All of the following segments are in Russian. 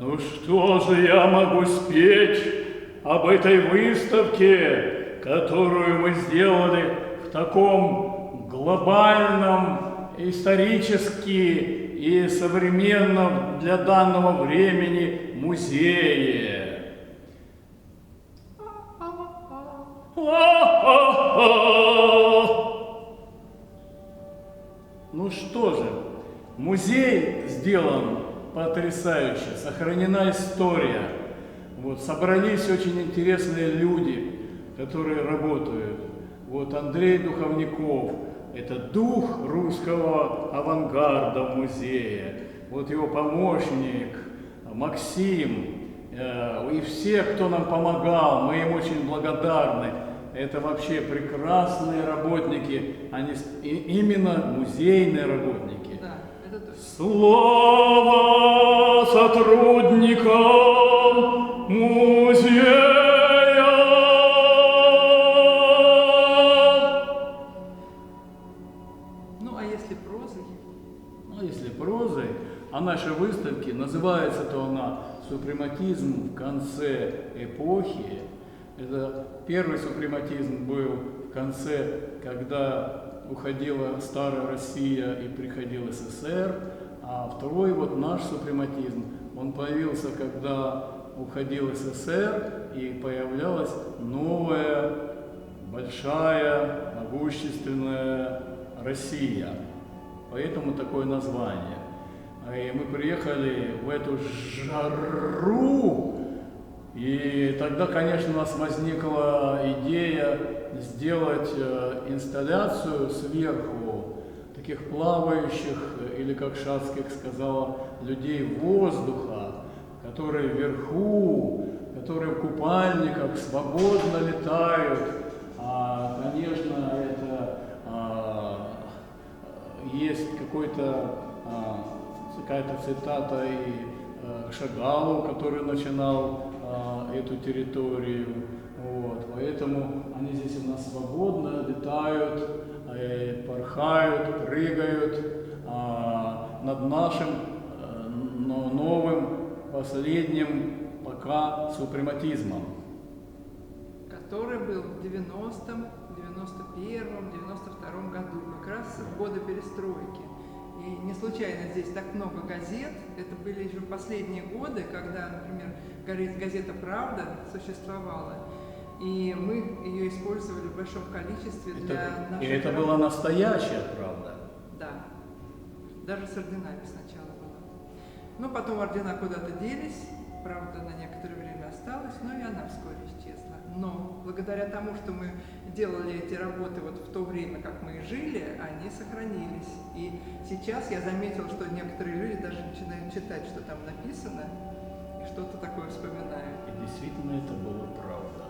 Ну что же я могу спеть об этой выставке, которую мы сделали в таком глобальном, исторически и современном для данного времени музее? Ну что же, музей сделан потрясающе, сохранена история. Вот, собрались очень интересные люди, которые работают. Вот Андрей Духовников, это дух русского авангарда в музее. Вот его помощник Максим и все, кто нам помогал, мы им очень благодарны. Это вообще прекрасные работники, они именно музейные работники. Да, это точно. Слово сотрудникам музея! Ну, а если прозой? Ну, если прозой, а нашей выставке называется-то она «Супрематизм в конце эпохи». Это первый супрематизм был в конце, когда уходила старая Россия и приходил СССР, а второй вот наш супрематизм, он появился, когда уходил СССР и появлялась новая, большая, могущественная Россия. Поэтому такое название. И мы приехали в эту жару, и тогда, конечно, у нас возникла идея сделать инсталляцию сверху таких плавающих, или, как Шацких сказала, людей воздуха, которые вверху, которые в купальниках свободно летают. Конечно, это есть какая-то цитата и Шагалу, который начинал эту территорию. Вот. Поэтому они здесь у нас свободно летают, порхают, прыгают над нашим новым, последним пока супрематизмом. Который был в 90-м, 91-м, 92-м году, как раз в годы перестройки. И не случайно здесь так много газет. Это были еще последние годы, когда, например, газета «Правда» существовала. И мы ее использовали в большом количестве для наших... И это была настоящая правда. Да. Даже с орденами сначала было. Но потом ордена куда-то делись. Правда, на некоторое время осталась, но и она вскоре исчезла. Но благодаря тому, что мы делали эти работы вот в то время, как мы и жили, они сохранились. И сейчас я заметила, что некоторые люди даже начинают читать, что там написано, и что-то такое вспоминают. И действительно это было правда.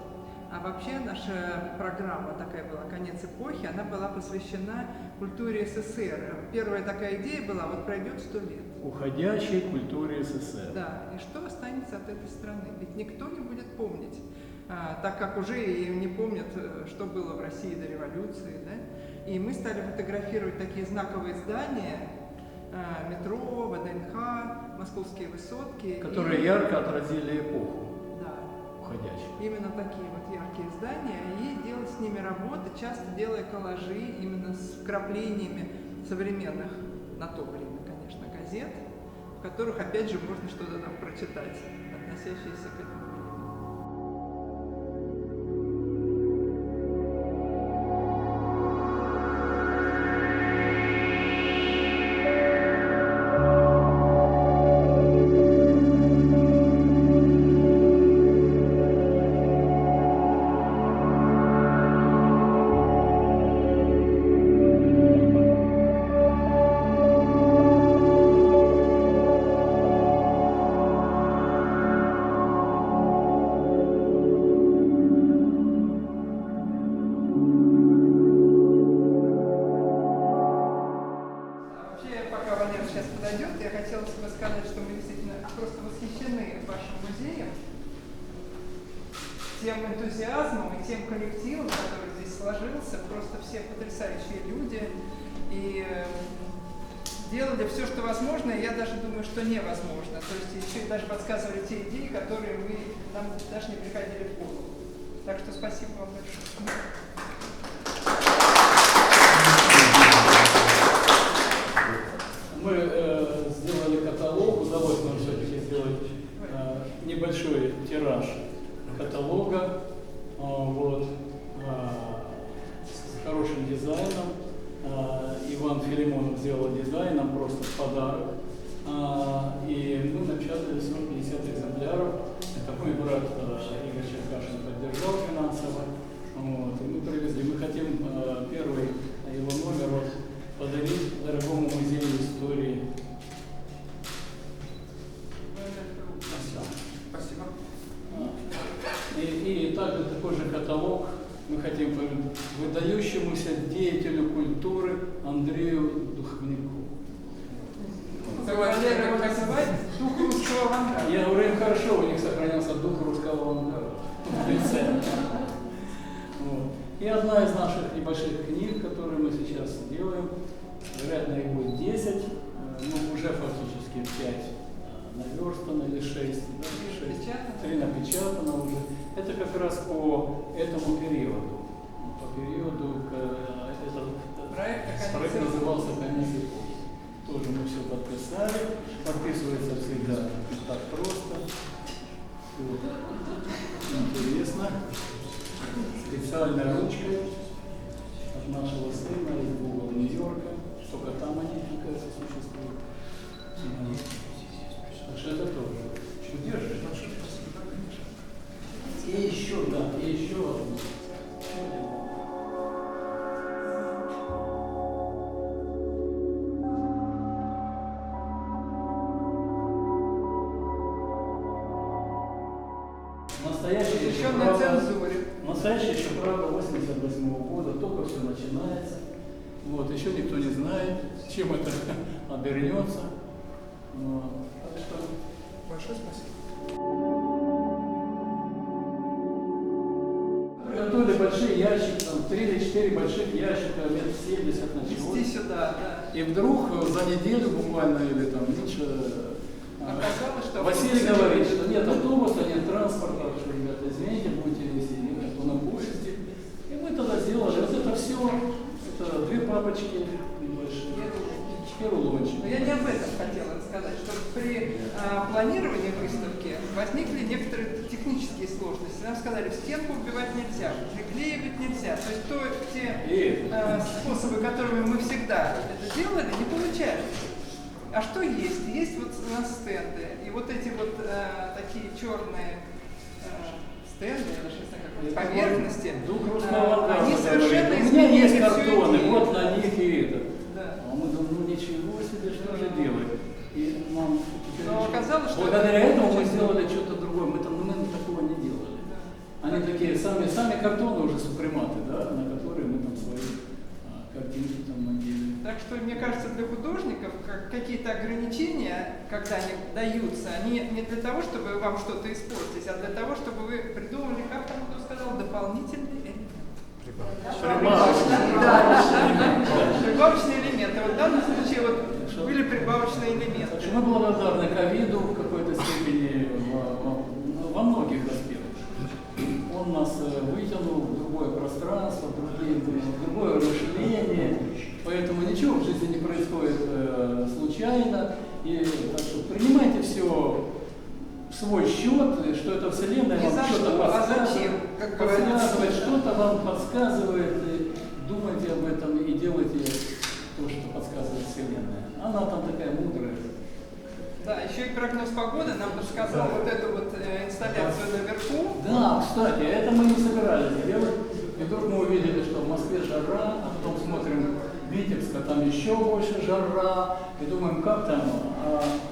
А вообще наша программа такая была «Конец эпохи», она была посвящена культуре СССР. Первая такая идея была, вот пройдет 100 лет. Уходящей культуре СССР. Да, и что останется от этой страны? Ведь никто не будет помнить, так как уже и не помнят, что было в России до революции. Да? И мы стали фотографировать такие знаковые здания, метро, ВДНХ, московские высотки. Которые ярко отразили эпоху. Да. Уходящую. Именно такие вот яркие здания, и делать с ними работы, часто делая коллажи именно с вкраплениями современных, на то время, конечно, газет, в которых, опять же, можно что-то там прочитать, относящееся к этому. Я хотела бы сказать, что мы действительно просто восхищены вашим музеем, тем энтузиазмом и тем коллективом, который здесь сложился. Просто все потрясающие люди. И делали все, что возможно, и я даже думаю, что невозможно. То есть еще и даже подсказывали те идеи, которые нам даже не приходили в голову. Так что спасибо вам большое. Мы сделали каталог, удалось нам все-таки сделать небольшой тираж каталога, вот, с хорошим дизайном. Иван Филимонов сделал дизайн, нам просто в подарок. И мы напечатали 150 экземпляров. Это мой брат Игорь Черкашин поддержал финансово. Вот, и мы привезли. Мы хотим первый его номер подарить дорогому музею истории. Спасибо. И также такой же каталог мы хотим выдающемуся деятелю культуры Андрею Духовнику. Валерий его называет дух русского авангарда. Я говорю, им хорошо, у них сохранился дух русского авангарда в лице. Вот. И одна из наших небольших книг, которые мы сейчас делаем, вероятно, их будет 10, но уже фактически 5 наверстано или 6, да, 6. 3 напечатано уже. Это как раз по этому периоду. По периоду, этот проект назывался «Конец эпохи». Тоже мы все подписали. Подписывается всегда так просто. Все интересно. Специальной ручкой от нашего сына из Google Нью-Йорка. Только там они, мне кажется, существуют. Так что это тоже. Удержишь? И еще, да, и еще одно. Настоящий еще правда 88 года, только все начинается. Вот, еще никто не знает, чем это обернется. Так что Большое спасибо. Приготовили большие ящики, там 3 или 4 больших ящика, лет 70 началось. Везти сюда, да. И вдруг за неделю буквально или там меньше Оказалось, что Василий говорит, что нет автобуса, нет транспорта, что, ребята, извините, будете ехать на поезде. И мы тогда сделали вот это все, это 2 папочки небольшие и рулончик. Но я не об этом хотела сказать, что при планировании выставки возникли некоторые технические сложности. Нам сказали, в стенку убивать нельзя, приклеивать нельзя. То есть те способы, которыми мы всегда это делали, не получались. А что есть? Есть вот у нас стенды. И вот эти вот такие черные стенды, я даже не знаю, как это, поверхности, они совершенно У меня есть изменили всю картоны, идею. вот на них и это. Да. А мы думаем, ну ничего себе, что же делать? И нам Но оказалось, что благодаря этому мы сделали что-то другое. Мы такого не делали. Они такие сами картоны уже супрематы, да, на которые мы там свои картинки там надели. Так что, мне кажется, для художников какие-то ограничения, когда они даются, они не для того, чтобы вам что-то испортить, а для того, чтобы вы придумали, как там кто сказал, дополнительный элемент. Прибавочные элементы. Вот в данном случае вот были прибавочные элементы. Так что мы благодарны ковиду в какой-то степени во многих аспектах. Он нас вытянул в другое пространство, в другое мышление. Поэтому ничего в жизни не происходит случайно. И так что принимайте все в свой счет, что это Вселенная вам что-то подсказывает. Как говорится, Что-то вам подсказывает, и думайте об этом и делайте то, что подсказывает Вселенная. Она там такая мудрая. Да, еще и прогноз погоды нам подсказал вот эту вот инсталляцию наверху. Да, кстати, это мы не собирались делать. И вдруг мы увидели, что в Москве жара, а потом смотрим Витебск, а там еще больше жара. И думаем, как там?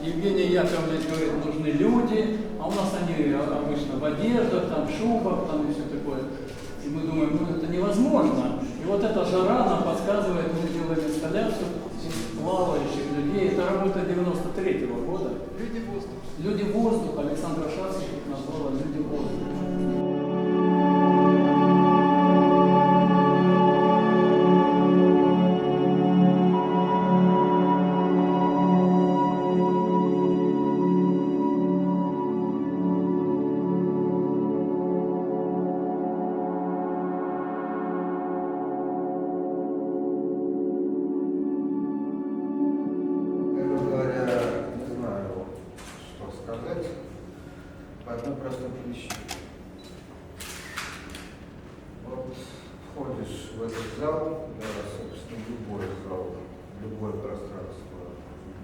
Евгений Яковлевич говорит, нужны люди, а у нас они обычно в одеждах, там, в шубах, там и все такое. И мы думаем, ну это невозможно. И вот эта жара нам подсказывает, мы делаем инсталляцию из плавающих людей. Это работа 93-го года. Люди воздух. Люди воздуха. Александра Шацких назвала люди воздуха. сказать по одной простой причине. Вот входишь в этот зал, да, собственно, любой зал, любое пространство,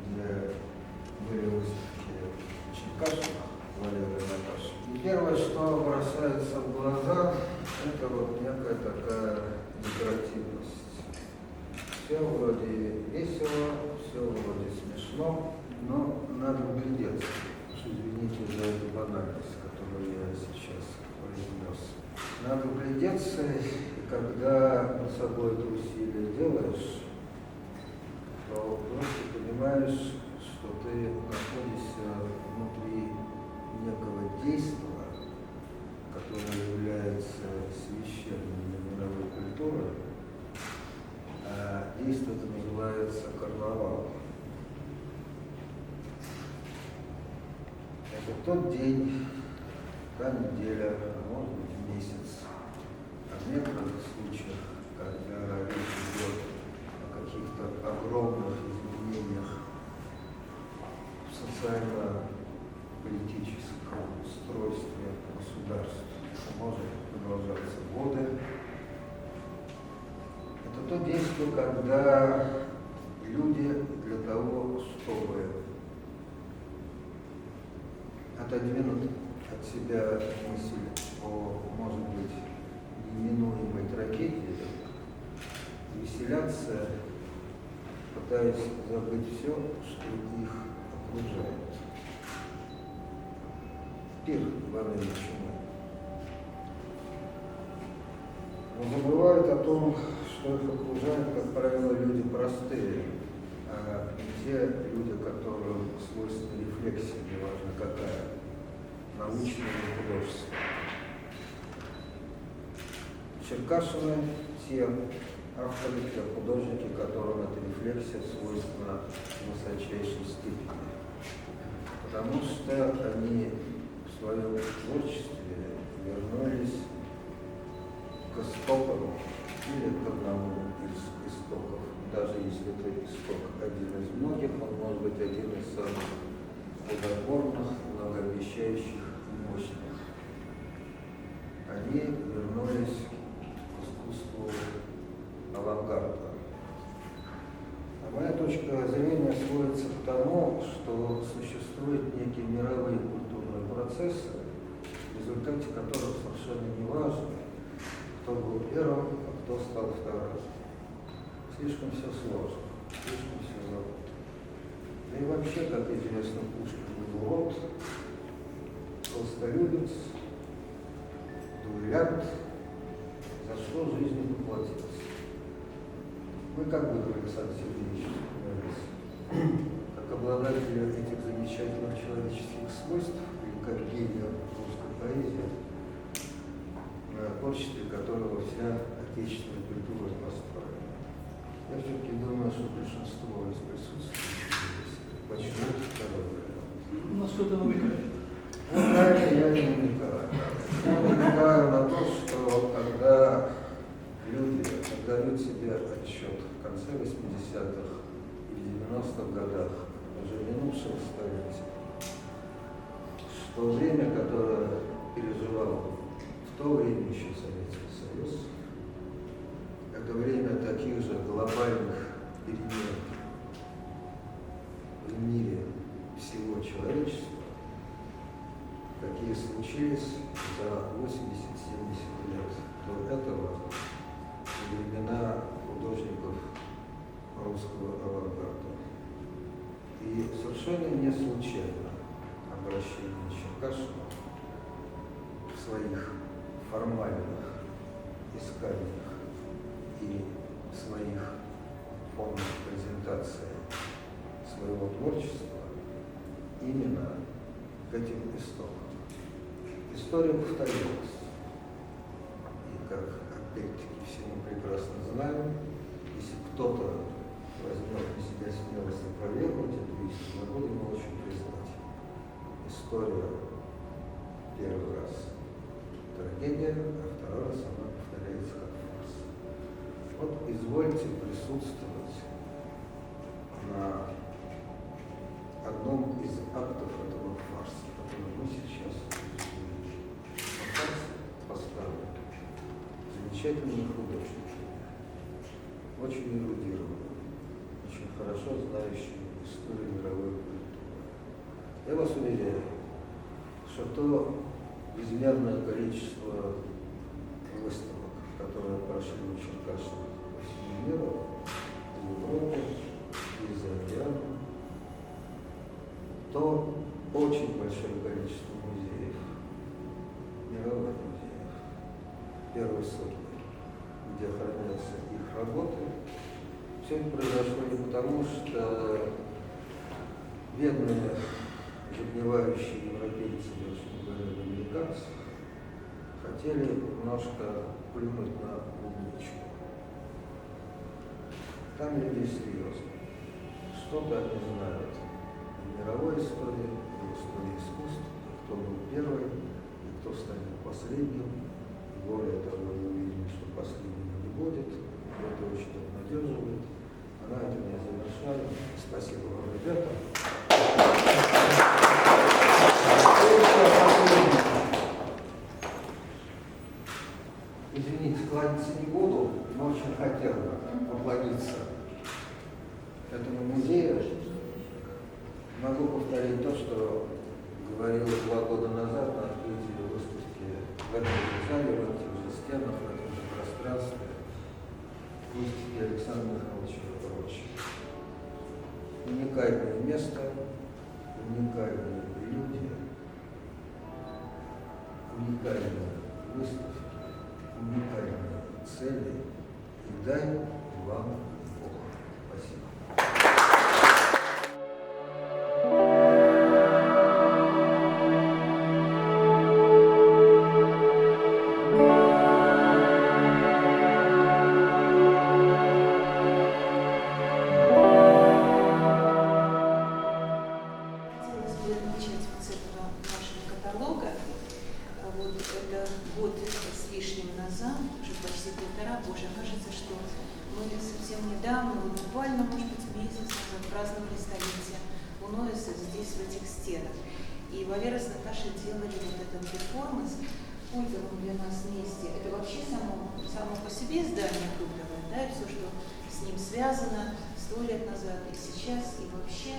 где были выставки Черкашина, Валерия Наташи. И первое, что бросается в глаза, это вот некая такая декоративность. Все вроде весело, все вроде смешно, но надо вглядеться. Уж извините за эту банальность, которую я сейчас произнес. Надо вглядеться, и когда над собой это усилие делаешь, то вдруг ты понимаешь, что ты находишься внутри некого действия, которое является священным для мировой культуры, а действие это называется карнавал. Это тот день, та неделя, а может быть месяц, а в некоторых случаях, когда речь идет о каких-то огромных изменениях в социально-политическом устройстве государства, может продолжаться годы. Это то действие, когда люди для того, чтобы отодвинуть от себя мысль о, может быть, неминуемой трагедии, веселятся, пытаясь забыть все, что их окружает. Пир во время чумы. Но забывают о том, что их окружают, как правило, люди простые, а не те люди, которым свойственна рефлексия, неважно какая, научная или художественная. Черкашины – те авторы, те художники, которым эта рефлексия свойственна в высочайшей степени. Потому что они в своем творчестве вернулись к истокам или к одному из истоков. Даже если это исток один из многих, он может быть один из самых плодотворных, многообещающих и мощных. Они вернулись к искусству авангарда. А моя точка зрения сводится к тому, что существуют некие мировые культурные процессы, в результате которых совершенно не важно, кто был первым, а кто стал вторым. Слишком все сложно, слишком все запутано. Да и вообще, как известно, Пушкин был урод, толстолюбец, дуэлянт, за что жизнью поплатился. Мы как бы, Александр Сергеевич, как обладатели этих замечательных человеческих свойств, или как гения русской поэзии, на творчестве которого вся отечественная культура построена. Я все-таки думаю, что большинство из присутствующих здесь почему-то второе. На что-то намекает. Вот на это я не намекаю. Я намекаю на то, что когда люди отдают себе отчет в конце 80-х и 90-х годах, уже минувшего столетия, что время, которое переживал в то время еще Советский Союз, это время таких же глобальных перемен в мире всего человечества, какие случились за 80-70 лет до этого времена художников русского авангарда. И совершенно не случайно обращение Черкашина в своих формальных исканиях и в своих формах презентации своего творчества именно к этим истокам. История повторилась. И как опять-таки все мы прекрасно знаем, если кто-то возьмет на себя смелость опровергнуть эту истину, мы будем очень признать. История первый раз трагедия, а второй раз она повторяется как фарс. Вот извольте присутствовать на одном из актов этого фарса. замечательные художники, очень эрудированные, очень хорошо знающие историю мировой культуры. Я вас уверяю, что то безмерное количество выставок, которые прошли в Черкасах по всему миру, в Европе, и за океаном, то очень большое количество музеев, мировых музеев, первой сотни, где хранятся их работы. Все это произошло не потому, что бедные, загнивающие европейцы, даже не говоря, американцы, хотели немножко плюнуть на клубничку. Там люди серьезные. Что-то они знают в мировой истории, в истории искусства, кто был первый и кто станет последним. И более того, мы увидим, что последнего не будет. Это очень обнадеживает. А на этом я завершаю. Спасибо вам, ребята. Извините, кланяться не буду, но очень хотел бы поклониться этому музею. Могу повторить то, что говорил 2 года назад на открытии выставки в этом же зале, в этих же стенах, в этом же пространстве, выставки Александра Михайловича Прочь. Уникальное место, уникальные люди, уникальные выставки, уникальные цели. И дай вам Бог. Спасибо. Хотелось бы начать вот с этого нашего каталога. Вот это год с лишним назад, уже почти 1,5, боже, кажется, что мы совсем недавно, вот буквально, может быть, месяц назад праздновали столетие УНОЭСа здесь, в этих стенах. И Валера с Наташей делали вот этот перформанс в культовом для нас месте. Это вообще само по себе здание культовое, да, и все, что с ним связано 100 лет назад и сейчас, и вообще.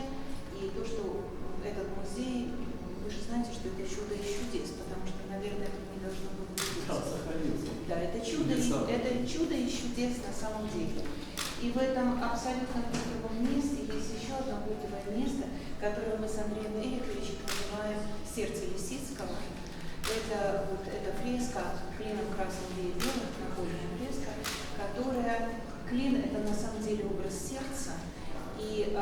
И то, что этот музей, вы же знаете, что это чудо и чудес, потому что, наверное, это не должно было быть. Да, сохранился. Да, это чудо и чудес на самом деле. И в этом абсолютно культовом месте есть еще одно культовое место, которое мы с Андреем Эриковичем называем «Сердце Лисицкого». Это вот эта фреска клином красным и белым, напольная фреска, которая, клин – это на самом деле образ сердца. И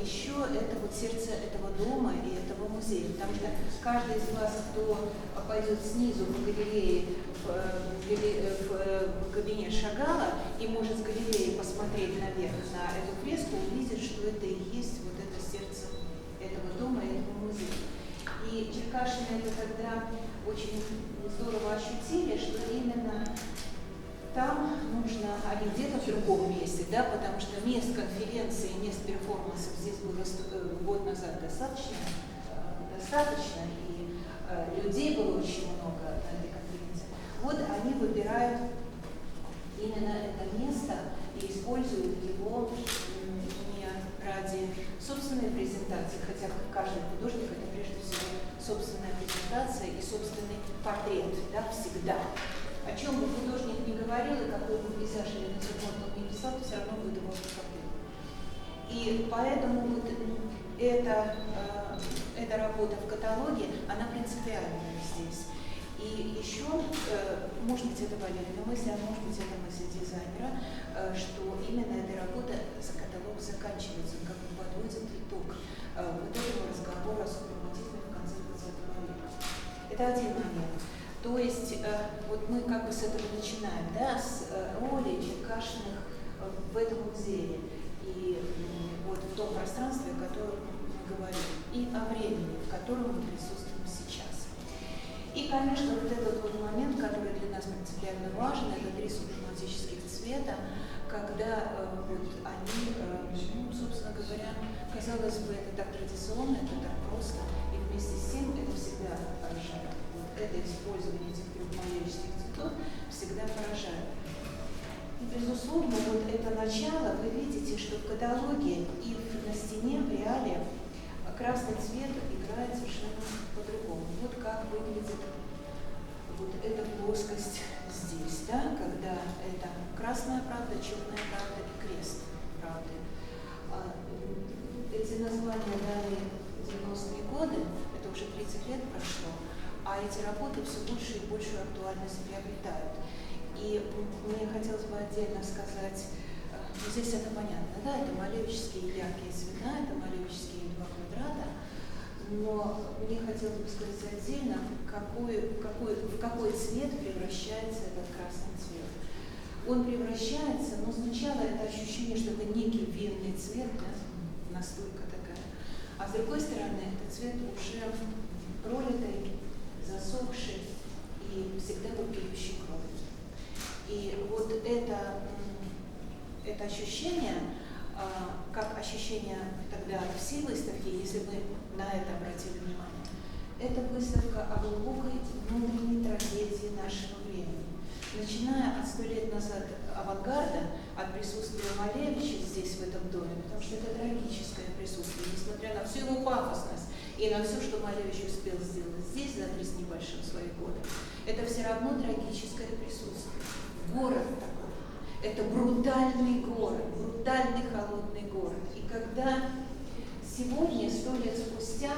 еще это вот сердце этого дома и этого музея, потому что каждый из вас, кто пойдет снизу по галерее в кабинет Шагала и может с галереи посмотреть наверх на эту фреску, увидит, что это и есть вот это сердце этого дома и этого музея. И черкашины это тогда очень здорово ощутили, что именно там нужно, а не где-то в другом месте, да, потому что мест конференции, мест перформансов здесь было год назад достаточно, и людей было очень много на этой конференции. Вот они выбирают именно это место и используют его не ради собственной презентации, хотя каждый художник это прежде всего собственная презентация и собственный портрет, да, всегда. О чем бы художник ни говорил, и какой бы пейзаж или натюрморт он ни писал, то все равно будет его портрет. И поэтому вот эта работа в каталоге, она принципиальная здесь. И еще, может быть, это Валерина мысль, а может быть, это мысль дизайнера, что именно эта работа за каталог заканчивается, он как бы подводит итог вот этого разговора о супрематизме в конце 20 века. Это один момент. То есть вот мы как бы с этого начинаем, да, с роли Черкашиных в этом музее и вот в том пространстве, о котором мы говорим, и о времени, в котором мы присутствуем сейчас. И, конечно, вот этот вот момент, который для нас принципиально важен, это 3 супрематических цвета, когда вот они, собственно говоря, казалось бы, это так традиционно, это так просто, и вместе с тем это всегда поражает. Это использование этих 3 малярических цветов всегда поражает. И, безусловно, вот это начало, вы видите, что в каталоге и на стене в реале красный цвет играет совершенно по-другому. Вот как выглядит вот эта плоскость здесь, да, когда это красная правда, черная правда и крест правды. Эти названия дали 90-е годы, это уже 30 лет прошло, а эти работы все больше и большую актуальность приобретают. И мне хотелось бы отдельно сказать, здесь это понятно, да, это малевические яркие цвета, это малевические два квадрата, но мне хотелось бы сказать отдельно, в какой цвет превращается этот красный цвет. Он превращается, но сначала это ощущение, что это некий винный цвет, да, настойка такая, а с другой стороны это цвет уже пролитый, засохший и всегда вопиющий кровь. И вот это ощущение, как ощущение тогда всей выставки, если вы на это обратили внимание, это выставка о глубокой внутренней трагедии нашего времени. Начиная от 100 лет назад авангарда, от присутствия Малевича здесь, в этом доме, потому что это трагическое присутствие, несмотря на всю его пафосность и на все, что Малевич успел сделать здесь за 3 с небольшим свои годы, это все равно трагическое присутствие. Город такой, это брутальный город, брутальный холодный город. И когда сегодня, 100 лет спустя,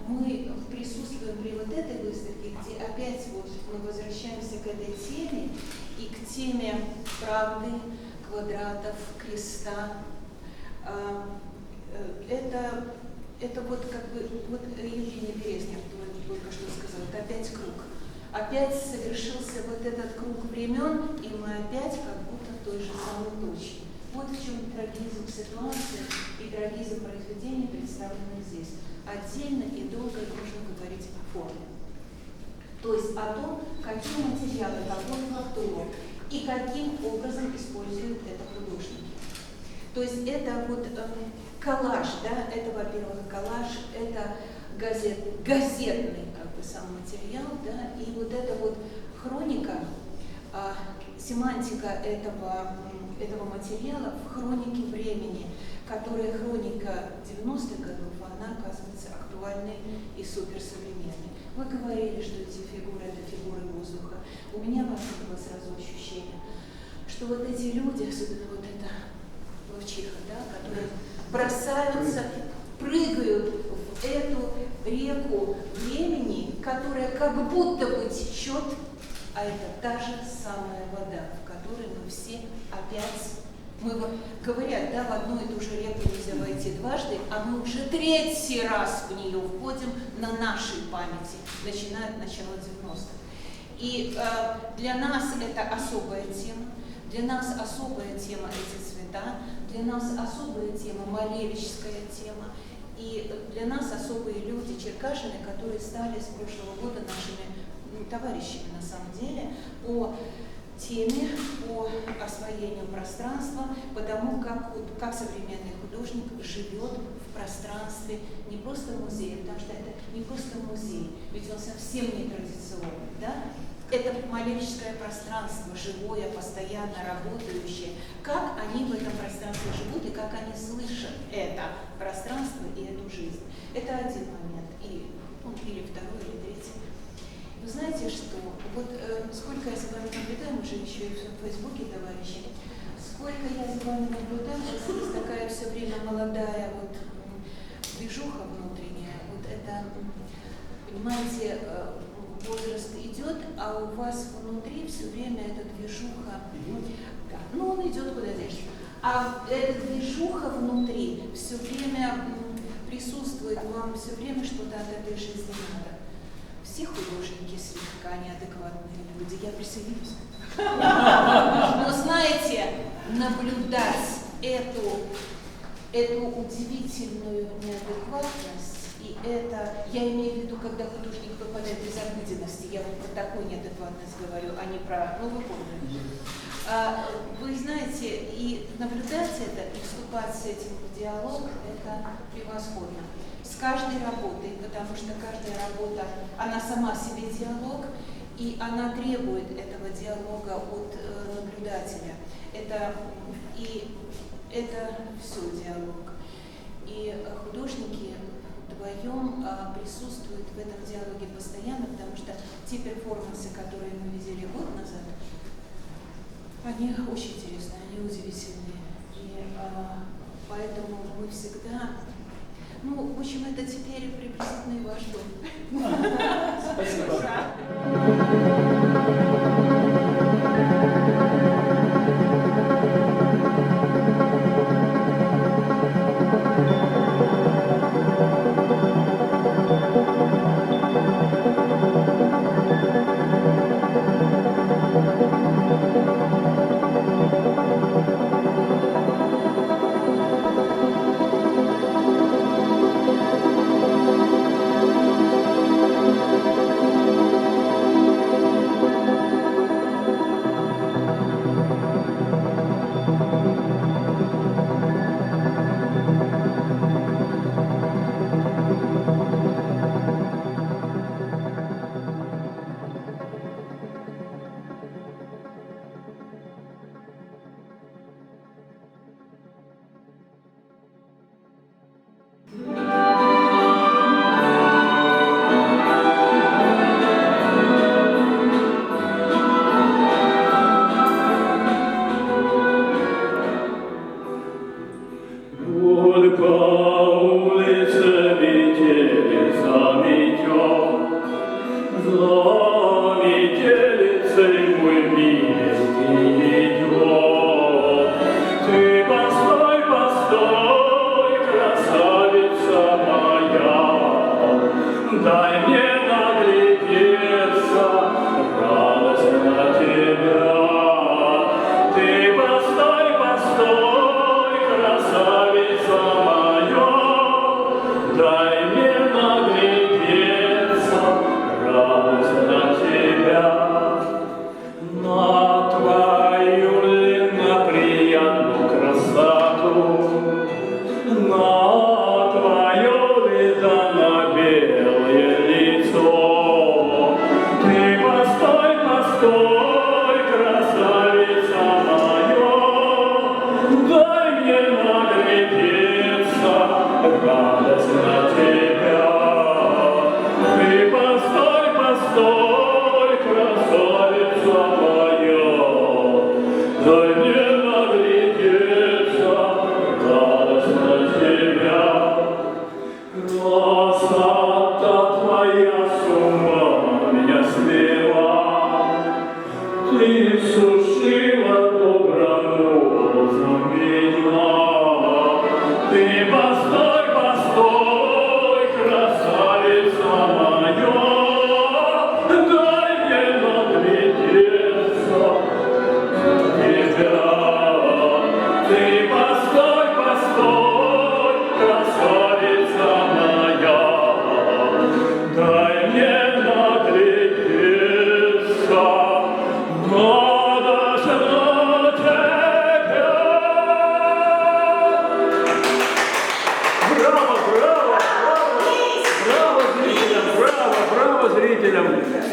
мы присутствуем при вот этой выставке, где опять вот мы возвращаемся к этой теме и к теме правды, квадратов, креста. Это вот как бы, вот Евгений Березнев только что сказал, это опять круг. Опять совершился вот этот круг времен, и мы опять как будто в той же самой точке. Вот в чем трагизм ситуации и трагизм произведений, представленных здесь. Отдельно и долго нужно говорить о форме. То есть о том, какие материалы, какую фактуру и каким образом используют это художники. То есть это вот коллаж, да, это, во-первых, коллаж, это газетный как бы сам материал, да, и вот эта вот хроника, семантика этого материала в хронике времени, которая хроника 90-х годов, она оказывается актуальной и суперсовременной. Вы говорили, что эти фигуры – это фигуры воздуха. У меня возникло сразу ощущение, что вот эти люди, особенно вот эта ловчиха, да, которые бросаются, прыгают в эту реку времени, которая как будто бы течет, а это та же самая вода, в которой мы все опять, говорят, да, в одну и ту же реку нельзя войти дважды, а мы уже 3-й раз в нее входим на нашей памяти, начиная от начала 90-х. И для нас это особая тема, для нас особая тема эти цвета, для нас особая тема малевическая тема, и для нас особые люди, черкашины, которые стали с прошлого года нашими товарищами на самом деле по теме, по освоению пространства, по тому, как современный художник живет в пространстве не просто музея, потому что это не просто музей, ведь он совсем не традиционный, да? Это малевическое пространство, живое, постоянно работающее. Как они в этом пространстве живут и как они слышат это пространство и эту жизнь. Это один момент, или второй, или третий. Вы знаете, что вот сколько я за вами наблюдаю, мы же еще и в Фейсбуке, товарищи, сколько я за вами наблюдаю, у вас есть такая все время молодая вот движуха внутренняя, вот это, понимаете, возраст идет, а у вас внутри все время эта движуха, да, ну он идет куда дальше, а эта движуха внутри все время присутствует, вам все время что-то от этой жизни надо. Все художники слегка неадекватные люди, я присоединюсь. Но знаете, наблюдать эту удивительную неадекватность, и это, я имею в виду, когда художник попадает из обыденности, я вот про такую неадекватность говорю, а не про, ну вы помните. Вы знаете, и наблюдать это, и вступать с этим в диалог, это превосходно. С каждой работой, потому что каждая работа, она сама себе диалог, И она требует этого диалога от наблюдателя. Это все диалог. И художники вдвоем присутствуют в этом диалоге постоянно, потому что те перформансы, которые мы видели год назад, они очень интересные, они удивительные. И поэтому мы всегда... Ну, в общем, это теперь приблизительно и ваш дом. Спасибо.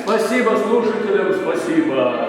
Спасибо слушателям, спасибо.